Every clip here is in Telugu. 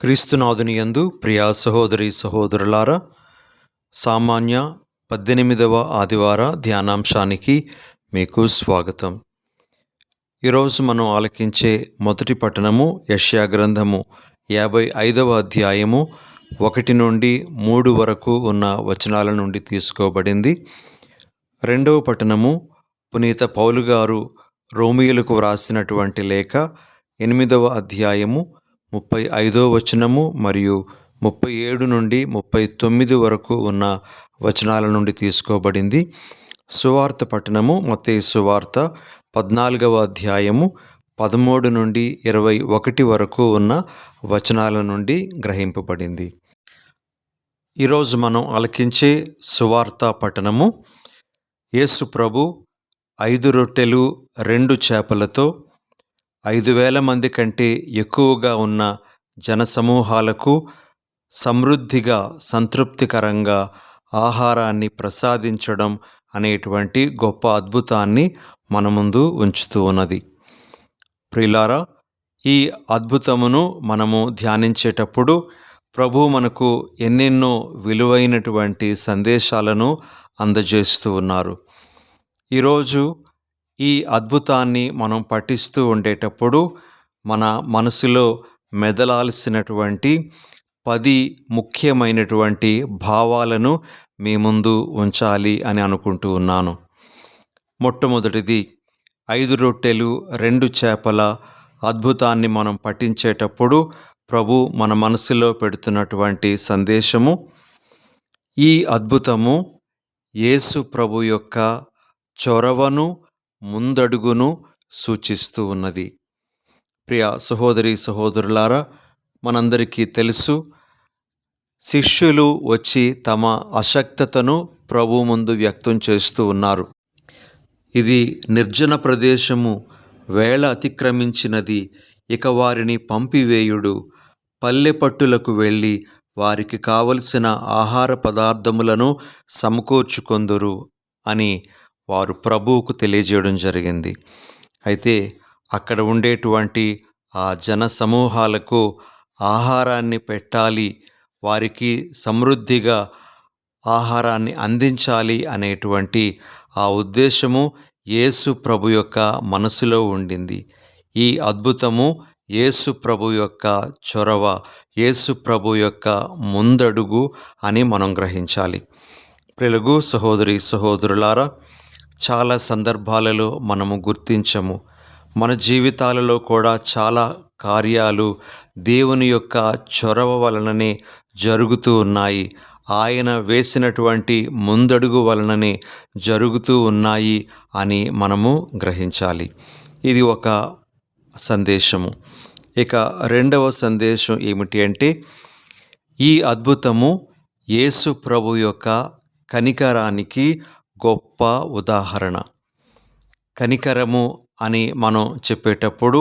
క్రీస్తునాథుని యందు ప్రియా సహోదరి సహోదరులారా, సామాన్య 18వ ఆదివార ధ్యానాంశానికి మీకు స్వాగతం. ఈరోజు మనం ఆలకించే మొదటి పట్టణము యెషయా గ్రంథము 55వ అధ్యాయము 1 నుండి 3 వరకు ఉన్న వచనాల నుండి తీసుకోబడింది. రెండవ పట్టణము పునీత పౌలు గారు రోమీయులకు వ్రాసినటువంటి లేఖ 8వ అధ్యాయము 35వ వచనము మరియు 37 నుండి 39 వరకు ఉన్న వచనాల నుండి తీసుకోబడింది. సువార్త పట్టణము మత్తయి సువార్త 14వ అధ్యాయము 13 నుండి 21 వరకు ఉన్న వచనాల నుండి గ్రహింపబడింది. ఈరోజు మనం ఆలకించే సువార్త పట్టణము యేసు ప్రభు 5 రొట్టెలు 2 చేపలతో 5,000 మంది కంటే ఎక్కువగా ఉన్న జనసమూహాలకు సమృద్ధిగా సంతృప్తికరంగా ఆహారాన్ని ప్రసాదించడం అనేటువంటి గొప్ప అద్భుతాన్ని మన ముందు ఉంచుతూ ఉన్నది. ప్రియులారా, ఈ అద్భుతమును మనము ధ్యానించేటప్పుడు ప్రభు మనకు ఎన్నెన్నో విలువైనటువంటి సందేశాలను అందజేస్తూ ఉన్నారు. ఈరోజు ఈ అద్భుతాన్ని మనం పఠిస్తూ ఉండేటప్పుడు మన మనసులో మెదలాల్సినటువంటి 10 ముఖ్యమైనటువంటి భావాలను మీ ముందు ఉంచాలి అని అనుకుంటూ ఉన్నాను. మొట్టమొదటిది, 5 రొట్టెలు 2 చేపల అద్భుతాన్ని మనం పఠించేటప్పుడు ప్రభు మన మనసులో పెడుతున్నటువంటి సందేశము, ఈ అద్భుతము యేసు ప్రభు యొక్క చొరవను, ముందడుగును సూచిస్తూ ఉన్నది. ప్రియ సహోదరి సహోదరులారా, మనందరికీ తెలుసు, శిష్యులు వచ్చి తమ అశక్తతను ప్రభు ముందు వ్యక్తం చేస్తూ ఉన్నారు. ఇది నిర్జన ప్రదేశము, వేళ అతిక్రమించినది, ఇక వారిని పంపివేయుడు, పల్లె పట్టులకు వెళ్ళి వారికి కావలసిన ఆహార పదార్థములను సమకూర్చుకొందురు అని వారు ప్రభువుకు తెలియజేయడం జరిగింది. అయితే అక్కడ ఉండేటువంటి ఆ జన సమూహాలకు ఆహారాన్ని పెట్టాలి, వారికి సమృద్ధిగా ఆహారాన్ని అందించాలి అనేటువంటి ఆ ఉద్దేశము యేసు ప్రభు యొక్క మనసులో ఉండింది. ఈ అద్భుతము యేసు ప్రభు యొక్క చొరవ, యేసు ప్రభు యొక్క ముందడుగు అని మనం గ్రహించాలి. ప్రియులకు సహోదరి సహోదరులారా, చాలా సందర్భాలలో మనము గుర్తించము. మన జీవితాలలో కూడా చాలా కార్యాలు దేవుని యొక్క చొరవ వలననే జరుగుతూ ఉన్నాయి. ఆయన వేసినటువంటి ముందడుగు వలననే జరుగుతూ ఉన్నాయి అని మనము గ్రహించాలి. ఇది ఒక సందేశము. ఇక రెండవ సందేశం ఏమిటి అంటే, ఈ అద్భుతము యేసు ప్రభు యొక్క కనికరానికి గొప్ప ఉదాహరణ. కనికరము అని మనం చెప్పేటప్పుడు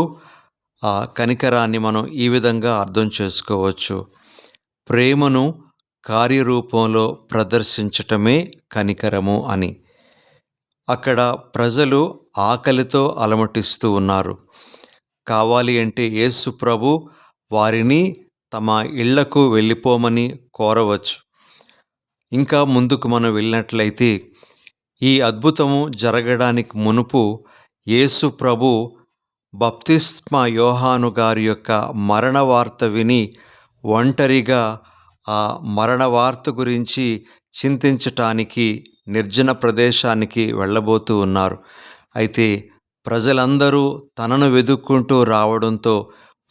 ఆ కనికరాన్ని మనం ఈ విధంగా అర్థం చేసుకోవచ్చు. ప్రేమను కార్యరూపంలో ప్రదర్శించటమే కనికరము అని. అక్కడ ప్రజలు ఆకలితో అలమటిస్తూ ఉన్నారు. కావాలి అంటే యేసు ప్రభు వారిని తమ ఇళ్లకు వెళ్ళిపోమని కోరవచ్చు. ఇంకా ముందుకు మనం వెళ్ళినట్లయితే, ఈ అద్భుతము జరగడానికి మునుపు యేసు ప్రభు బప్తిస్మా యోహాను గారి యొక్క మరణ వార్త విని ఒంటరిగా ఆ మరణ వార్త గురించి చింతించటానికి నిర్జన ప్రదేశానికి వెళ్ళబోతూ ఉన్నారు. అయితే ప్రజలందరూ తనను వెతుక్కుంటూ రావడంతో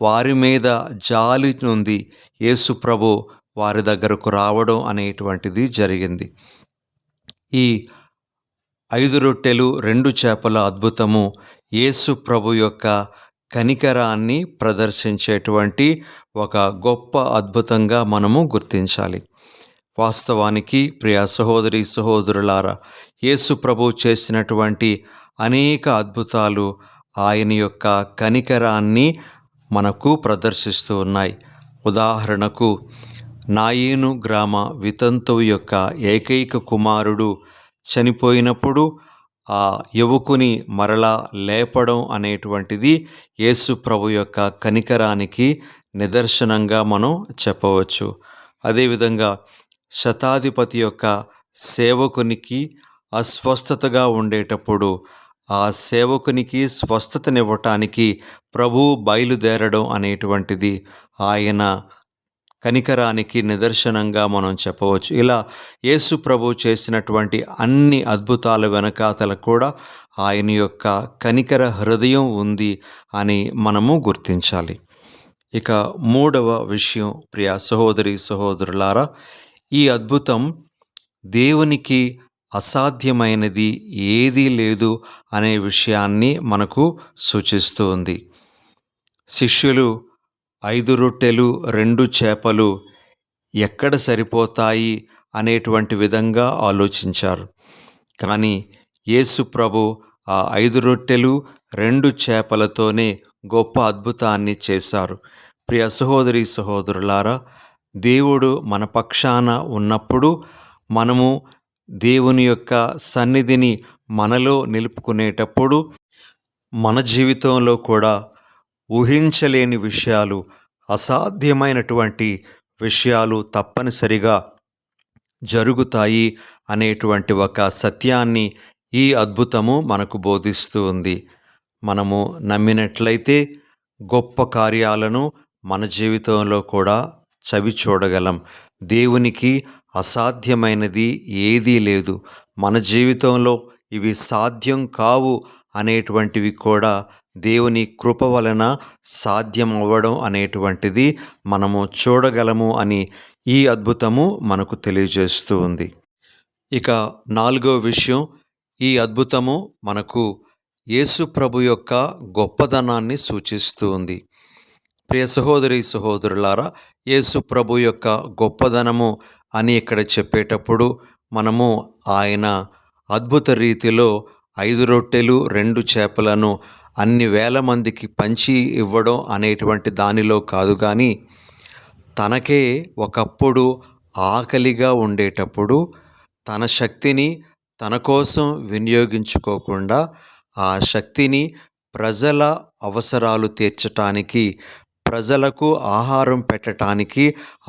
వారి మీద జాలి నుండి యేసు ప్రభు వారి దగ్గరకు రావడం అనేటువంటిది జరిగింది. ఈ 5 రొట్టెలు 2 చేపల అద్భుతము యేసు ప్రభు యొక్క కనికరాన్ని ప్రదర్శించేటువంటి ఒక గొప్ప అద్భుతంగా మనము గుర్తించాలి. వాస్తవానికి ప్రియ సహోదరి సహోదరులారా, యేసు ప్రభు చేసినటువంటి అనేక అద్భుతాలు ఆయన యొక్క కనికరాన్ని మనకు ప్రదర్శిస్తూ ఉన్నాయి. ఉదాహరణకు, నాయీను గ్రామ వితంతువు యొక్క ఏకైక కుమారుడు చనిపోయినప్పుడు ఆ యువకుని మరలా లేపడం అనేటువంటిది యేసు ప్రభు యొక్క కనికరానికి నిదర్శనంగా మనం చెప్పవచ్చు. అదేవిధంగా శతాధిపతి యొక్క సేవకునికి అస్వస్థతగా ఉండేటప్పుడు ఆ సేవకునికి స్వస్థతనివ్వటానికి ప్రభువు బయలుదేరడం అనేటువంటిది ఆయన కనికరానికి నిదర్శనంగా మనం చెప్పవచ్చు. ఇలా యేసు ప్రభు చేసినటువంటి అన్ని అద్భుతాల వెనకాతల కూడా ఆయన యొక్క కనికర హృదయం ఉంది అని మనము గుర్తించాలి. ఇక మూడవ విషయం, ప్రియ సహోదరి సహోదరులారా, ఈ అద్భుతం దేవునికి అసాధ్యమైనది ఏదీ లేదు అనే విషయాన్ని మనకు సూచిస్తూ ఉంది. శిష్యులు 5 రొట్టెలు 2 చేపలు ఎక్కడ సరిపోతాయి అనేటువంటి విధంగా ఆలోచించారు. కానీ యేసు ప్రభు ఆ 5 రొట్టెలు 2 చేపలతోనే గొప్ప అద్భుతాన్ని చేశారు. ప్రియ సహోదరి సహోదరులారా, దేవుడు మన పక్షాన ఉన్నప్పుడు మనము దేవుని యొక్క సన్నిధిని మనలో నిలుపుకునేటప్పుడు మన జీవితంలో కూడా ఊహించలేని విషయాలు, అసాధ్యమైనటువంటి విషయాలు తప్పనిసరిగా జరుగుతాయి అనేటువంటి ఒక సత్యాన్ని ఈ అద్భుతము మనకు బోధిస్తూ ఉంది. మనము నమ్మినట్లయితే గొప్ప కార్యాలను మన జీవితంలో కూడా చవి చూడగలం. దేవునికి అసాధ్యమైనది ఏదీ లేదు. మన జీవితంలో ఇవి సాధ్యం కావు అనేటువంటివి కూడా దేవుని కృప వలన సాధ్యం అవ్వడం అనేటువంటిది మనము చూడగలము అని ఈ అద్భుతము మనకు తెలియజేస్తూ ఉంది. ఇక 4వ విషయం, ఈ అద్భుతము మనకు యేసు ప్రభు యొక్క గొప్పదనాన్ని సూచిస్తూ ఉంది. ప్రియ సహోదరి సహోదరులారా, యేసు ప్రభు యొక్క గొప్పదనము అని ఇక్కడ చెప్పేటప్పుడు మనము ఆయన అద్భుత రీతిలో 5 రొట్టెలు 2 చేపలను అన్ని వేల మందికి పంచి ఇవ్వడం అనేటువంటి దానిలో కాదు, కానీ తనకే ఒకప్పుడు ఆకలిగా ఉండేటప్పుడు తన శక్తిని తన కోసం వినియోగించుకోకుండా ఆ శక్తిని ప్రజల అవసరాలు తీర్చటానికి, ప్రజలకు ఆహారం పెట్టడానికి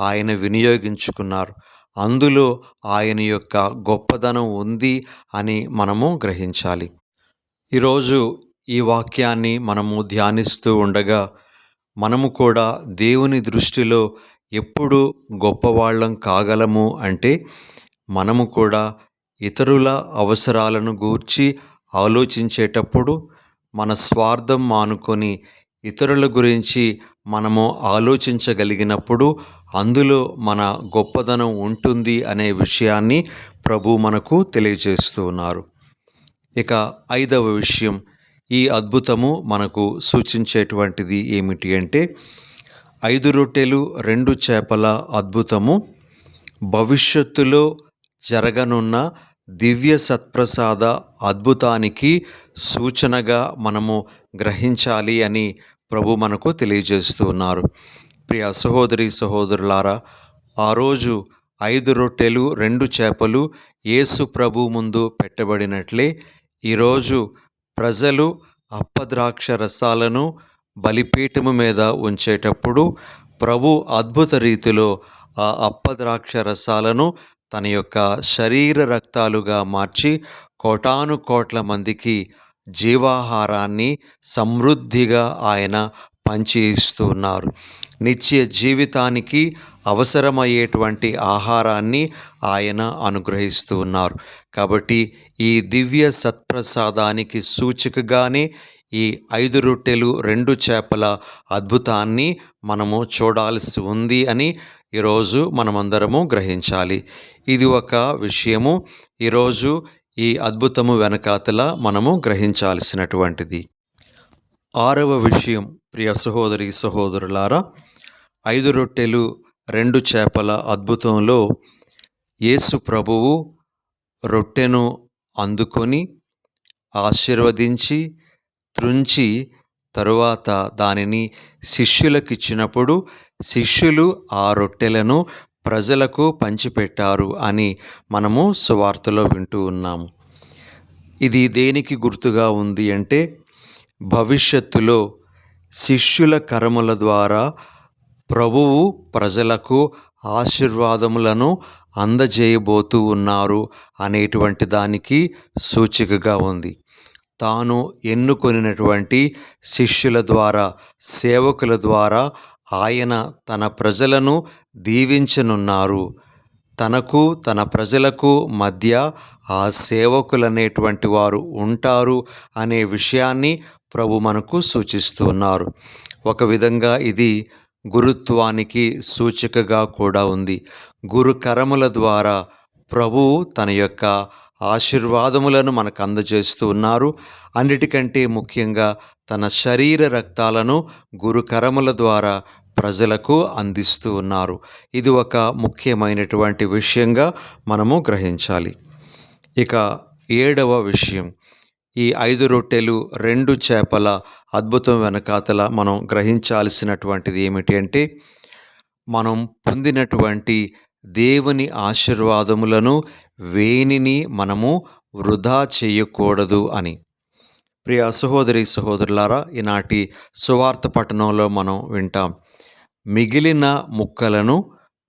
ఆయన వినియోగించుకున్నారు. అందులో ఆయన యొక్క గొప్పదనం ఉంది అని మనము గ్రహించాలి. ఈరోజు ఈ వాక్యాన్ని మనము ధ్యానిస్తూ ఉండగా మనము కూడా దేవుని దృష్టిలో ఎప్పుడు గొప్పవాళ్ళం కాగలము అంటే, మనము కూడా ఇతరుల అవసరాలను గూర్చి ఆలోచించేటప్పుడు మన స్వార్థం మానుకొని ఇతరుల గురించి మనము ఆలోచించగలిగినప్పుడు అందులో మన గొప్పదనం ఉంటుంది అనే విషయాన్ని ప్రభు మనకు తెలియజేస్తూ ఉన్నారు. ఇక 5వ విషయం, ఈ అద్భుతము మనకు సూచించేటువంటిది ఏమిటి అంటే, 5 రొట్టెలు 2 చేపల అద్భుతము భవిష్యత్తులో జరగనున్న దివ్య సత్ప్రసాద అద్భుతానికి సూచనగా మనము గ్రహించాలి అని ప్రభు మనకు తెలియజేస్తూ ఉన్నారు. ప్రియ సహోదరి సహోదరులారా, ఆ రోజు 5 రొట్టెలు 2 చేపలు యేసు ప్రభు ముందు పెట్టబడినట్లే ఈరోజు ప్రజలు అప్పద్రాక్ష రసాలను బలిపీఠము మీద ఉంచేటప్పుడు ప్రభు అద్భుత రీతిలో ఆ అప్పద్రాక్ష రసాలను తన యొక్క శరీర రక్తాలుగా మార్చి కోటాను కోట్ల మందికి జీవాహారాన్ని సమృద్ధిగా ఆయన పంచి ఇస్తూ ఉన్నారు. నిత్య జీవితానికి అవసరమయ్యేటువంటి ఆహారాన్ని ఆయన అనుగ్రహిస్తూ ఉన్నారు. కాబట్టి ఈ దివ్య సత్ప్రసాదానికి సూచికగానే ఈ 5 రొట్టెలు 2 చేపల అద్భుతాన్ని మనము చూడాల్సి ఉంది అని ఈరోజు మనమందరము గ్రహించాలి. ఇది ఒక విషయము. ఈరోజు ఈ అద్భుతము వెనకాతల మనము గ్రహించాల్సినటువంటిది. 6వ విషయం, ప్రియ సహోదరి సహోదరులారా, 5 రొట్టెలు 2 చేపల అద్భుతంలో యేసు ప్రభువు రొట్టెను అందుకొని ఆశీర్వదించి త్రుంచి తరువాత దానిని శిష్యులకిచ్చినప్పుడు శిష్యులు ఆ రొట్టెలను ప్రజలకు పంచిపెట్టారు అని మనము సువార్తలో వింటూ ఉన్నాము. ఇది దేనికి గుర్తుగా ఉంది అంటే, భవిష్యత్తులో శిష్యుల కరముల ద్వారా ప్రభువు ప్రజలకు ఆశీర్వాదములను అందజేయబోతూ ఉన్నారు అనేటువంటి దానికి సూచికగా ఉంది. తాను ఎన్నుకొనినటువంటి శిష్యుల ద్వారా, సేవకుల ద్వారా ఆయన తన ప్రజలను దీవించనున్నారు. తనకు తన ప్రజలకు మధ్య ఆ సేవకులనేటువంటి వారు ఉంటారు అనే విషయాన్ని ప్రభు మనకు సూచిస్తూ ఉన్నారు. ఒక విధంగా ఇది గురుత్వానికి సూచికగా కూడా ఉంది. గురుకరముల ద్వారా ప్రభువు తన యొక్క ఆశీర్వాదములను మనకు అందజేస్తూ ఉన్నారు. అన్నిటికంటే ముఖ్యంగా తన శరీర రక్తాలను గురుకరముల ద్వారా ప్రజలకు అందిస్తూ ఉన్నారు. ఇది ఒక ముఖ్యమైనటువంటి విషయంగా మనము గ్రహించాలి. ఇక 7వ విషయం, ఈ 5 రొట్టెలు 2 చేపల అద్భుతం వెనకాతల మనం గ్రహించాల్సినటువంటిది ఏమిటి అంటే, మనం పొందినటువంటి దేవుని ఆశీర్వాదములను వేనిని మనము వృధా చేయకూడదు అని. ప్రియ సహోదరి సహోదరులారా, ఈనాటి సువార్త పఠనంలో మనం వింటాం, మిగిలిన ముక్కలను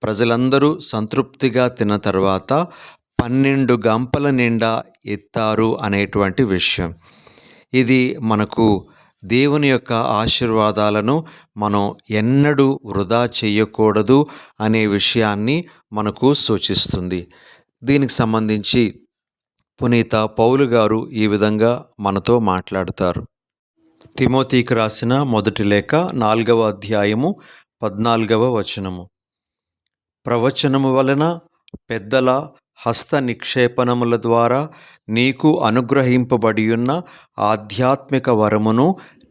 ప్రజలందరూ సంతృప్తిగా తిన్న తర్వాత 12 గంపల నిండా ఎత్తారు అనేటువంటి విషయం. ఇది మనకు దేవుని యొక్క ఆశీర్వాదాలను మనం ఎన్నడూ వృధా చేయకూడదు అనే విషయాన్ని మనకు సూచిస్తుంది. దీనికి సంబంధించి పునీత పౌలు గారు ఈ విధంగా మనతో మాట్లాడతారు. తిమోతికి రాసిన మొదటి లేఖ 4వ అధ్యాయము 14వ వచనము. ప్రవచనము వలన పెద్దల హస్త నిక్షేపణముల ద్వారా నీకు అనుగ్రహింపబడియున్న ఆధ్యాత్మిక వరమును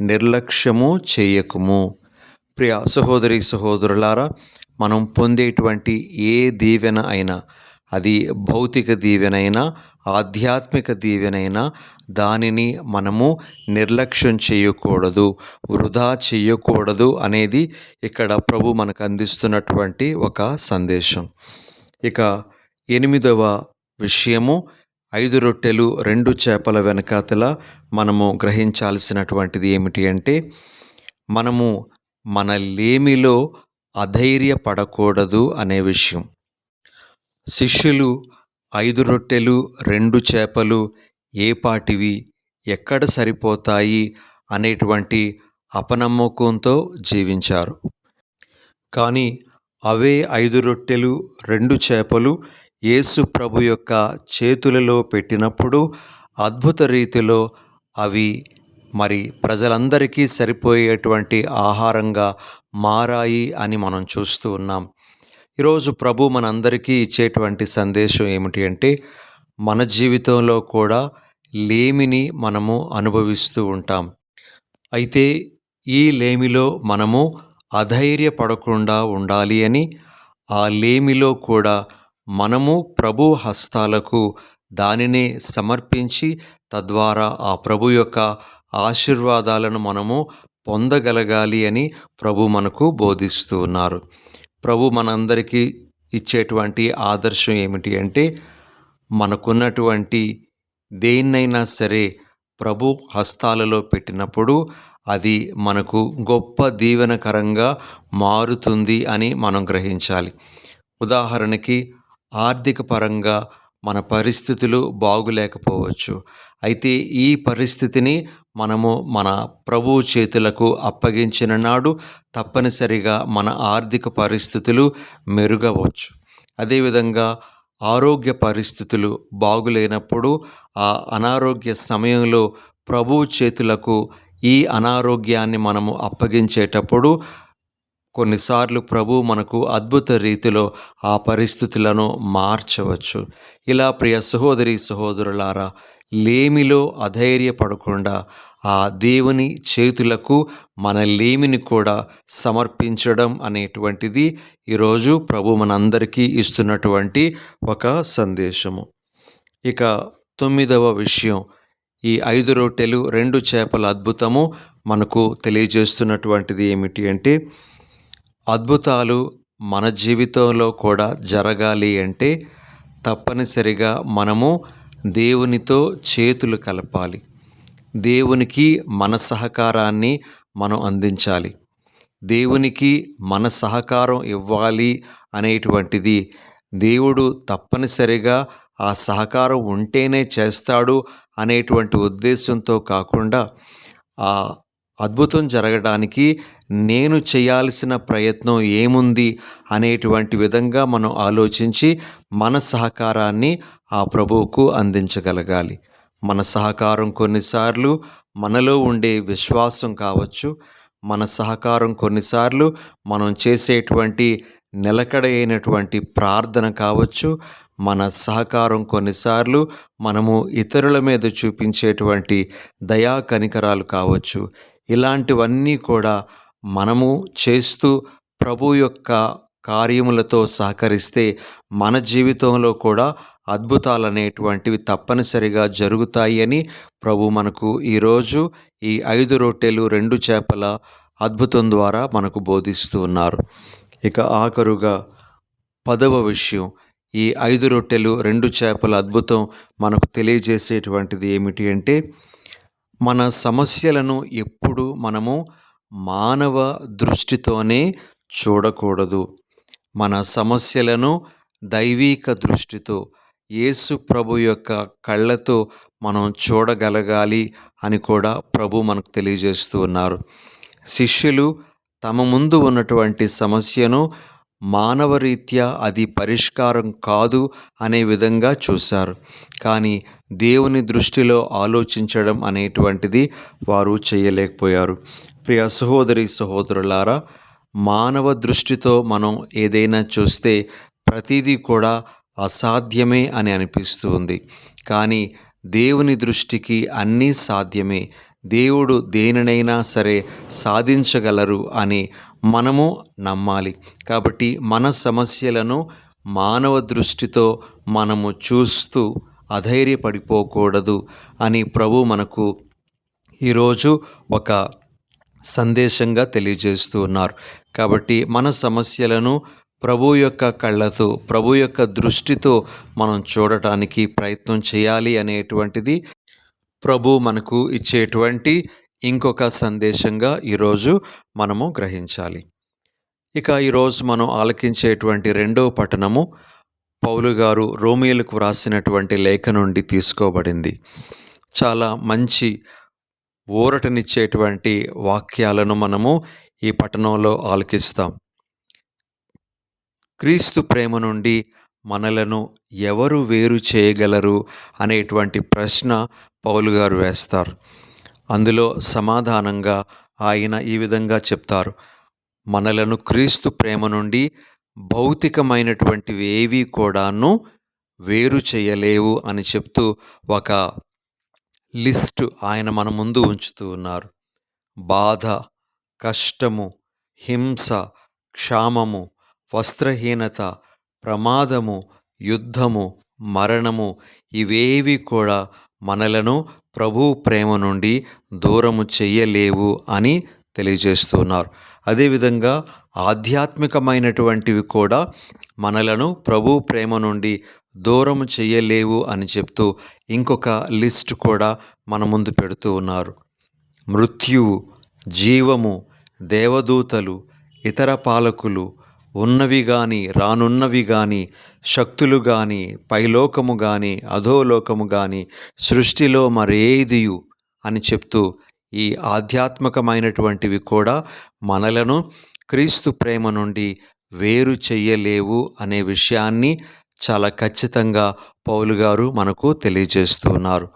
నిర్లక్ష్యము చేయకుము. ప్రియ సహోదరి సహోదరులారా, మనం పొందేటువంటి ఏ దీవెన అయినా, అది భౌతిక దీవెనైనా ఆధ్యాత్మిక దీవెనైనా, దానిని మనము నిర్లక్ష్యం చేయకూడదు, వృధా చేయకూడదు అనేది ఇక్కడ ప్రభు మనకు అందిస్తున్నటువంటి ఒక సందేశం. ఇక 8వ విషయము, 5 రొట్టెలు 2 చేపల వెనకాతల మనము గ్రహించాల్సినటువంటిది ఏమిటి అంటే, మనము మన లేమిలో అధైర్యపడకూడదు అనే విషయం. శిష్యులు 5 రొట్టెలు 2 చేపలు ఏపాటివి, ఎక్కడ సరిపోతాయి అనేటువంటి అపనమ్మకంతో జీవించారు. కానీ అవే 5 రొట్టెలు 2 చేపలు యేసు ప్రభు యొక్క చేతులలో పెట్టినప్పుడు అద్భుత రీతిలో అవి మరి ప్రజలందరికీ సరిపోయేటువంటి ఆహారంగా మారాయి అని మనం చూస్తూ ఉన్నాం. ఈరోజు ప్రభు మనందరికీ ఇచ్చేటువంటి సందేశం ఏమిటి అంటే, మన జీవితంలో కూడా లేమిని మనము అనుభవిస్తూ ఉంటాం. అయితే ఈ లేమిలో మనము అధైర్యపడకుండా ఉండాలి అని, ఆ లేమిలో కూడా మనము ప్రభు హస్తాలకు దానినే సమర్పించి తద్వారా ఆ ప్రభు యొక్క ఆశీర్వాదాలను మనము పొందగలగాలి అని ప్రభు మనకు బోధిస్తూ ఉన్నారు. ప్రభు మనందరికీ ఇచ్చేటువంటి ఆదర్శం ఏమిటి అంటే, మనకున్నటువంటి దేన్నైనా సరే ప్రభు హస్తాలలో పెట్టినప్పుడు అది మనకు గొప్ప దీవెనకరంగా మారుతుంది అని మనం గ్రహించాలి. ఉదాహరణకి, ఆర్థిక పరంగా మన పరిస్థితులు బాగులేకపోవచ్చు. అయితే ఈ పరిస్థితిని మనము మన ప్రభువు చేతులకు అప్పగించిన నాడు తప్పనిసరిగా మన ఆర్థిక పరిస్థితులు మెరుగవచ్చు. అదేవిధంగా ఆరోగ్య పరిస్థితులు బాగులేనప్పుడు, ఆ అనారోగ్య సమయంలో ప్రభువు చేతులకు ఈ అనారోగ్యాన్ని మనము అప్పగించేటప్పుడు కొన్నిసార్లు ప్రభు మనకు అద్భుత రీతిలో ఆ పరిస్థితులను మార్చవచ్చు. ఇలా ప్రియ సహోదరి సహోదరులారా, లేమిలో అధైర్యపడకుండా ఆ దేవుని చేతులకు మన లేమిని కూడా సమర్పించడం అనేటువంటిది ఈరోజు ప్రభు మనందరికీ ఇస్తున్నటువంటి ఒక సందేశము. ఇక 9వ విషయం, ఈ 5 రొట్టెలు 2 చేపల అద్భుతము మనకు తెలియజేస్తున్నటువంటిది ఏమిటి అంటే, అద్భుతాలు మన జీవితంలో కూడా జరగాలి అంటే తప్పనిసరిగా మనము దేవునితో చేతులు కలపాలి. దేవునికి మన సహకారాన్ని మనం అందించాలి. దేవునికి మన సహకారం ఇవ్వాలి అనేటువంటిది దేవుడు తప్పనిసరిగా ఆ సహకారం ఉంటేనే చేస్తాడు అనేటువంటి ఉద్దేశంతో కాకుండా ఆ అద్భుతం జరగడానికి నేను చేయాల్సిన ప్రయత్నం ఏముంది అనేటువంటి విధంగా మనం ఆలోచించి మన సహకారాన్ని ఆ ప్రభువుకు అందించగలగాలి. మన సహకారం కొన్నిసార్లు మనలో ఉండే విశ్వాసం కావచ్చు, మన సహకారం కొన్నిసార్లు మనం చేసేటువంటి నిలకడైనటువంటి ప్రార్థన కావచ్చు, మన సహకారం కొన్నిసార్లు మనము ఇతరుల మీద చూపించేటువంటి దయా కనికరాలు కావచ్చు. ఇలాంటివన్నీ కూడా మనము చేస్తూ ప్రభు యొక్క కార్యములతో సహకరిస్తే మన జీవితంలో కూడా అద్భుతాలనేటువంటివి తప్పనిసరిగా జరుగుతాయి అని ప్రభు మనకు ఈరోజు ఈ 5 రొట్టెలు 2 చేపల అద్భుతం ద్వారా మనకు బోధిస్తూ ఉన్నారు. ఇక ఆఖరుగా 10వ విషయం, ఈ 5 రొట్టెలు 2 చేపల అద్భుతం మనకు తెలియజేసేటువంటిది ఏమిటి అంటే, మన సమస్యలను ఎప్పుడు మనము మానవ దృష్టితోనే చూడకూడదు. మన సమస్యలను దైవీక దృష్టితో, యేసు ప్రభు యొక్క కళ్ళతో మనం చూడగలగాలి అని కూడా ప్రభు మనకు తెలియజేస్తూ ఉన్నారు. శిష్యులు తమ ముందు ఉన్నటువంటి సమస్యను మానవరీత్యా అది పరిష్కారం కాదు అనే విధంగా చూశారు. కానీ దేవుని దృష్టిలో ఆలోచించడం అనేటువంటిది వారు చేయలేకపోయారు. ప్రియ సహోదరి సహోదరులారా, మానవ దృష్టితో మనం ఏదైనా చూస్తే ప్రతిదీ కూడా అసాధ్యమే అని అనిపిస్తూ ఉంది. కానీ దేవుని దృష్టికి అన్నీ సాధ్యమే. దేవుడు దేనినైనా సరే సాధించగలరు అని మనము నమ్మాలి. కాబట్టి మన సమస్యలను మానవ దృష్టితో మనము చూస్తూ అధైర్యపడిపోకూడదు అని ప్రభు మనకు ఈరోజు ఒక సందేశంగా తెలియజేస్తూ ఉన్నారు. కాబట్టి మన సమస్యలను ప్రభు యొక్క కళ్ళతో, ప్రభు యొక్క దృష్టితో మనం చూడటానికి ప్రయత్నం చేయాలి అనేటువంటిది ప్రభు మనకు ఇచ్చేటువంటి ఇంకొక సందేశంగా ఈరోజు మనము గ్రహించాలి. ఇక ఈరోజు మనం ఆలకించేటువంటి 2వ పఠనము పౌలు గారు రోమీయులకు వ్రాసినటువంటి లేఖ నుండి తీసుకోబడింది. చాలా మంచి ఊరటనిచ్చేటువంటి వాక్యాలను మనము ఈ పఠనంలో ఆలకిస్తాం. క్రీస్తు ప్రేమ నుండి మనలను ఎవరు వేరు చేయగలరు అనేటువంటి ప్రశ్న పౌలు గారు వేస్తారు. అందులో సమాధానంగా ఆయన ఈ విధంగా చెప్తారు: మనలను క్రీస్తు ప్రేమ నుండి భౌతికమైనటువంటివి ఏవి కూడాను వేరు చేయలేవు అని చెప్తూ ఒక లిస్టు ఆయన మన ముందు ఉంచుతూ ఉన్నారు. బాధ, కష్టము, హింస, క్షామము, వస్త్రహీనత, ప్రమాదము, యుద్ధము, మరణము ఇవేవి కూడా మనలను ప్రభు ప్రేమ నుండి దూరము చెయ్యలేవు అని తెలియజేస్తున్నారు. అదేవిధంగా ఆధ్యాత్మికమైనటువంటివి కూడా మనలను ప్రభు ప్రేమ నుండి దూరము చెయ్యలేవు అని చెప్తూ ఇంకొక లిస్ట్ కూడా మన ముందు పెడుతూ ఉన్నారు. మృత్యువు, జీవము, దేవదూతలు, ఇతర పాలకులు, ఉన్నవి గాని రానున్నవి గాని, శక్తులు గాని, పైలోకము గాని, అధోలోకము గాని, సృష్టిలో మరేదియు అని చెప్తూ ఈ ఆధ్యాత్మికమైనటువంటివి కూడా మనలను క్రీస్తు ప్రేమ నుండి వేరు చెయ్యలేవు అనే విషయాన్ని చాలా ఖచ్చితంగా పౌలు గారు మనకు తెలియజేస్తూ ఉన్నారు.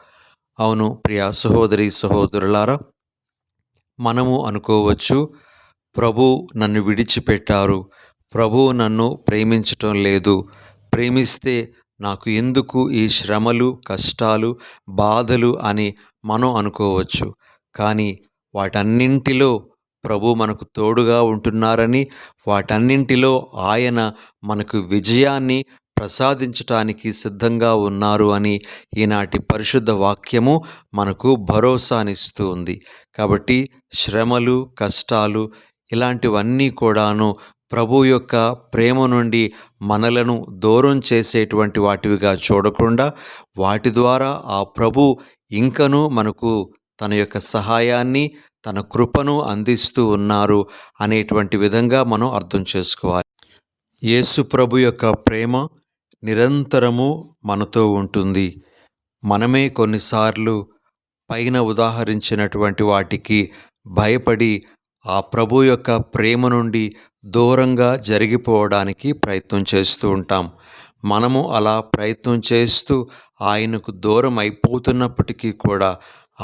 అవును ప్రియ సహోదరి సహోదరులారా, మనము అనుకోవచ్చు, ప్రభు నన్ను విడిచిపెట్టారు, ప్రభు నన్ను ప్రేమించటం లేదు, ప్రేమిస్తే నాకు ఎందుకు ఈ శ్రమలు, కష్టాలు, బాధలు అని మనం అనుకోవచ్చు. కానీ వాటన్నింటిలో ప్రభు మనకు తోడుగా ఉంటున్నారని, వాటన్నింటిలో ఆయన మనకు విజయాన్ని ప్రసాదించటానికి సిద్ధంగా ఉన్నారు అని ఈనాటి పరిశుద్ధ వాక్యము మనకు భరోసానిస్తూ ఉంది. కాబట్టి శ్రమలు, కష్టాలు ఇలాంటివన్నీ కూడాను ప్రభు యొక్క ప్రేమ నుండి మనలను దూరం చేసేటువంటి వాటివిగా చూడకుండా, వాటి ద్వారా ఆ ప్రభు ఇంకనూ మనకు తన యొక్క సహాయాన్ని, తన కృపను అందిస్తూ ఉన్నారు అనేటువంటి విధంగా మనం అర్థం చేసుకోవాలి. యేసు ప్రభు యొక్క ప్రేమ నిరంతరము మనతో ఉంటుంది. మనమే కొన్నిసార్లు పైన ఉదాహరించినటువంటి వాటికి భయపడి ఆ ప్రభు యొక్క ప్రేమ నుండి దూరంగా జరిగిపోవడానికి ప్రయత్నం చేస్తూ ఉంటాం. మనము అలా ప్రయత్నం చేస్తూ ఆయనకు దూరం అయిపోతున్నప్పటికీ కూడా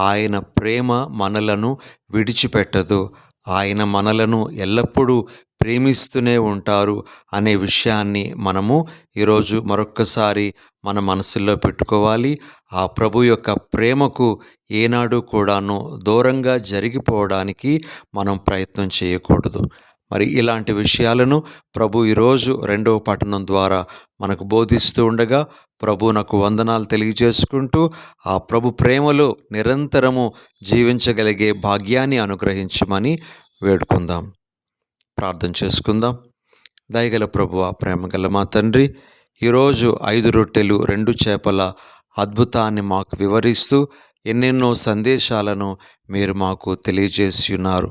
ఆయన ప్రేమ మనలను విడిచిపెట్టదు. ఆయన మనలను ఎల్లప్పుడూ ప్రేమిస్తూనే ఉంటారు అనే విషయాన్ని మనము ఈరోజు మరొక్కసారి మన మనసుల్లో పెట్టుకోవాలి. ఆ ప్రభు యొక్క ప్రేమకు ఏనాడు కూడాను దూరంగా జరిగిపోవడానికి మనం ప్రయత్నం చేయకూడదు. మరి ఇలాంటి విషయాలను ప్రభు ఈరోజు రెండవ పట్టణం ద్వారా మనకు బోధిస్తూ ఉండగా ప్రభువునకు వందనాలు తెలియజేసుకుంటూ ఆ ప్రభు ప్రేమలో నిరంతరము జీవించగలిగే భాగ్యాన్ని అనుగ్రహించమని వేడుకుందాం. ప్రార్థన చేసుకుందాం. దయగల ప్రభువా, ప్రేమగల మా తండ్రి, ఈరోజు 5 రొట్టెలు 2 చేపల అద్భుతాన్ని మాకు వివరిస్తూ ఎన్నెన్నో సందేశాలను మీరు మాకు తెలియజేసి ఉన్నారు.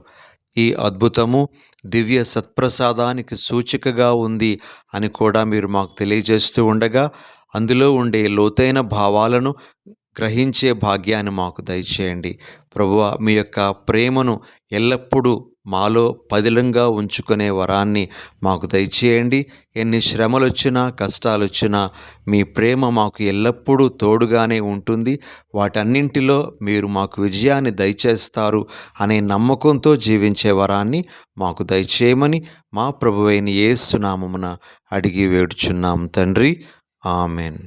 ఈ అద్భుతము దివ్య సత్ప్రసాదానికి సూచికగా ఉంది అని కూడా మీరు మాకు తెలియజేస్తూ ఉండగా అందులో ఉండే లోతైన భావాలను గ్రహించే భాగ్యాన్ని మాకు దయచేయండి. ప్రభువా, మీ యొక్క ప్రేమను ఎల్లప్పుడూ మాలో పదిలంగా ఉంచుకునే వరాన్ని మాకు దయచేయండి. ఎన్ని శ్రమలు వచ్చినా, కష్టాలు వచ్చినా మీ ప్రేమ మాకు ఎల్లప్పుడూ తోడుగానే ఉంటుంది. వాటన్నింటిలో మీరు మాకు విజయాన్ని దయచేస్తారు అనే నమ్మకంతో జీవించే వరాన్ని మాకు దయచేయమని మా ప్రభువైన యేసు నామమున అడిగి వేడుచున్నాం తండ్రి. ఆమెన్.